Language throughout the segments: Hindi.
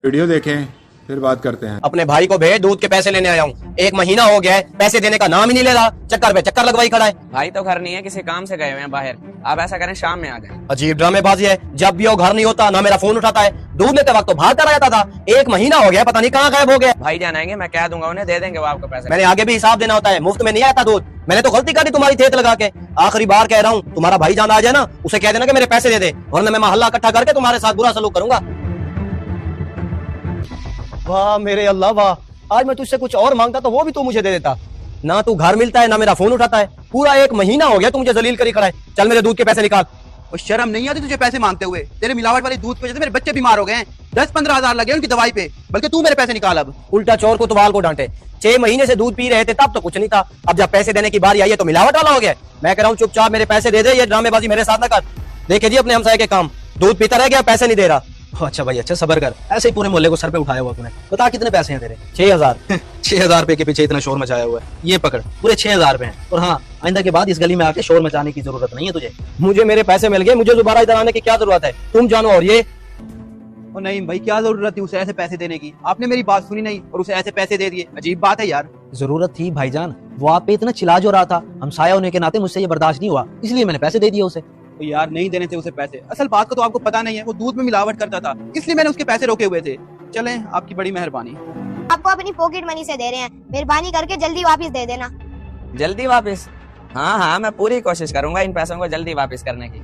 वीडियो देखें फिर बात करते हैं। अपने भाई को भेज, दूध के पैसे लेने आया हूँ। 1 महीना हो गया है, पैसे देने का नाम ही नहीं ले रहा। चक्कर पे चक्कर लगवाई खड़ा है। भाई तो घर नहीं है, किसी काम से गए हुए हैं बाहर। आप ऐसा करें शाम में आ जाएं। अजीब ड्रामेबाजी है, जब भी वो घर नहीं होता ना मेरा फोन उठाता है। दूध लेते वक्त तो भाग कर आता था, 1 महीना हो गया, पता नहीं कहाँ गायब हो गया। भाई जान आएंगे, मैं कह दूंगा उन्हें, दे देंगे वो आपको पैसे। मैंने आगे भी हिसाब देना होता है, मुफ्त में नहीं आता दूध। मैंने तो गलती करी तुम्हारी थेत लगा के। आखिरी बार कह रहा हूँ, तुम्हारा भाई जान आ जाए ना, उसे कह देना कि मेरे पैसे दे दे, वरना मैं महल्ला इकट्ठा करके तुम्हारे साथ बुरा सलूक करूंगा। वाह मेरे अल्लाह वाह, आज मैं तुझसे कुछ और मांगता तो वो भी तू मुझे दे देता। ना तू घर मिलता है ना मेरा फोन उठाता है। पूरा 1 महीना हो गया तू मुझे जलील करी खड़ा है। चल मेरे दूध के पैसे निकाल। और शर्म नहीं आती तुझे पैसे मांगते हुए? तेरे मिलावट वाले दूध की वजह से मेरे बच्चे बीमार हो गए हैं। 10-15 हजार लगे उनकी दवाई पे, बल्कि तू मेरे पैसे निकाल। अब उल्टा चोर को तुवाल को डांटे। 6 महीने से दूध पी रहे थे तब तो कुछ नहीं था, अब जब पैसे देने की बारी आई है तो मिलावट वाला हो गया। मैं कह रहा हूँ चुपचाप मेरे पैसे दे दे, ये ड्रामेबाजी मेरे साथ ना कर। देखे जी अपने हमसाये के काम, दूध पीता रह गया, पैसे नहीं दे रहा। अच्छा भाई, अच्छा सबर कर। ऐसे ही पूरे मोहल्ले को सर पे उठाया हुआ तूने। बता कितने पैसे हैं तेरे? 6000। 6000 रुपए के पीछे इतना शोर मचाया हुआ है। ये पकड़, पूरे 6000 रुपए हैं। और हाँ, आइंदा के बाद इस गली में आके शोर मचाने की जरूरत नहीं है तुझे। मुझे मेरे पैसे मिल गए, मुझे दोबारा इधर आने की क्या जरूरत है? तुम जानो। और ये और नहीं भाई, क्या जरूरत थी उसे ऐसे पैसे देने की? आपने मेरी बात सुनी नहीं और उसे ऐसे पैसे दे दिए। अजीब बात है यार। जरूरत थी भाईजान, वो आप पे इतना चिल्ला जो रहा था, हमसाया होने के नाते मुझसे ये बर्दाश्त नहीं हुआ, इसलिए मैंने पैसे दे दिए उसे। तो यार नहीं देने थे उसे पैसे। असल बात को तो आपको पता नहीं है, वो दूध में मिलावट करता था, इसलिए मैंने उसके पैसे रोके हुए थे। चलें, आपकी बड़ी मेहरबानी। आपको अपनी पॉकेट मनी से दे रहे हैं, मेहरबानी करके जल्दी वापस दे देना। जल्दी वापस? हाँ हाँ, मैं पूरी कोशिश करूंगा इन पैसों को जल्दी वापस करने की।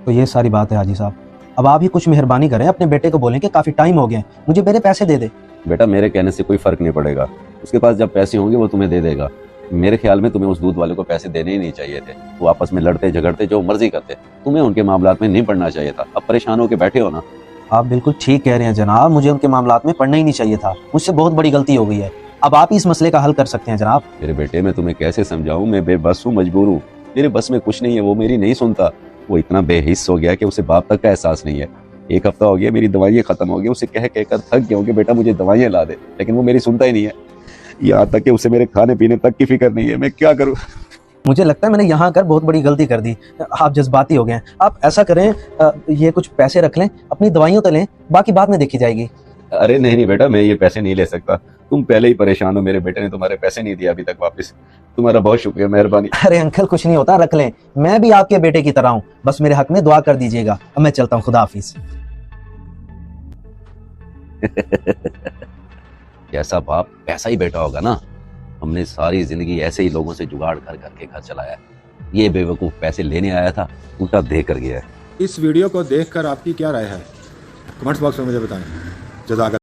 तो ये सारी बात है हाजी साहब। अब आप ही कुछ मेहरबानी करें, अपने बेटे को बोलें कि काफी टाइम हो गया, मुझे मेरे पैसे दे दे। बेटा, मेरे कहने से कोई फर्क नहीं पड़ेगा। उसके पास जब पैसे होंगे वो तुम्हें दे देगा। मेरे ख्याल में तुम्हें उस दूध वाले को पैसे देने ही नहीं चाहिए थे। वो आपस में लड़ते झगड़ते जो मर्जी करते, तुम्हें उनके मामलात में नहीं पड़ना चाहिए था। अब परेशान होकर बैठे हो ना। आप बिल्कुल ठीक कह रहे हैं जनाब, मुझे उनके मामलात में पढ़ना ही नहीं चाहिए था। मुझसे बहुत बड़ी गलती हो गई है। अब आप ही इस मसले का हल कर सकते हैं जनाब। मेरे बेटे, मैं तुम्हें कैसे समझाऊं? मैं बेबस हूँ, मजबूर हूँ। मेरे बस में कुछ नहीं है। वो मेरी नहीं सुनता। वो इतना बेहिस हो गया कि उसे बाप तक का एहसास नहीं है। 1 हफ्ता हो गया, मेरी दवाइयाँ खत्म हो गई। उसे कह कहकर थक गया हूँ कि बेटा मुझे दवाइयाँ ला दे, लेकिन वो मेरी सुनता ही नहीं है। यहाँ तक कि उसे मेरे खाने पीने तक की फिक्र नहीं है। मैं क्या करूँ? मुझे लगता है मैंने यहाँ कर बहुत बड़ी गलती कर दी। आप जज्बाती हो गए हैं। आप ऐसा करें, ये कुछ पैसे रख लें, अपनी दवाइयों तो लें, बाकी बाद में देखी जाएगी। अरे नहीं बेटा, मैं ये पैसे नहीं ले सकता। तुम पहले ही परेशान हो। मेरे बेटे ने तुम्हारे पैसे नहीं दिए अभी तक वापस। तुम्हारा बहुत शुक्रिया, मेहरबानी। अरे अंकल, कुछ नहीं होता, रख लें। मैं भी आपके बेटे की तरह हूँ, बस मेरे हक में दुआ कर दीजिएगा। अब मैं चलता हूँ, खुदा हाफिज। जैसा बाप ऐसा ही बेटा होगा ना। हमने सारी जिंदगी ऐसे ही लोगों से जुगाड़ कर करके घर चलाया। ये बेवकूफ पैसे लेने आया था, उल्टा दे कर गया है। इस वीडियो को देखकर आपकी क्या राय है? कमेंट्स बॉक्स में मुझे बताएं। जज़ाक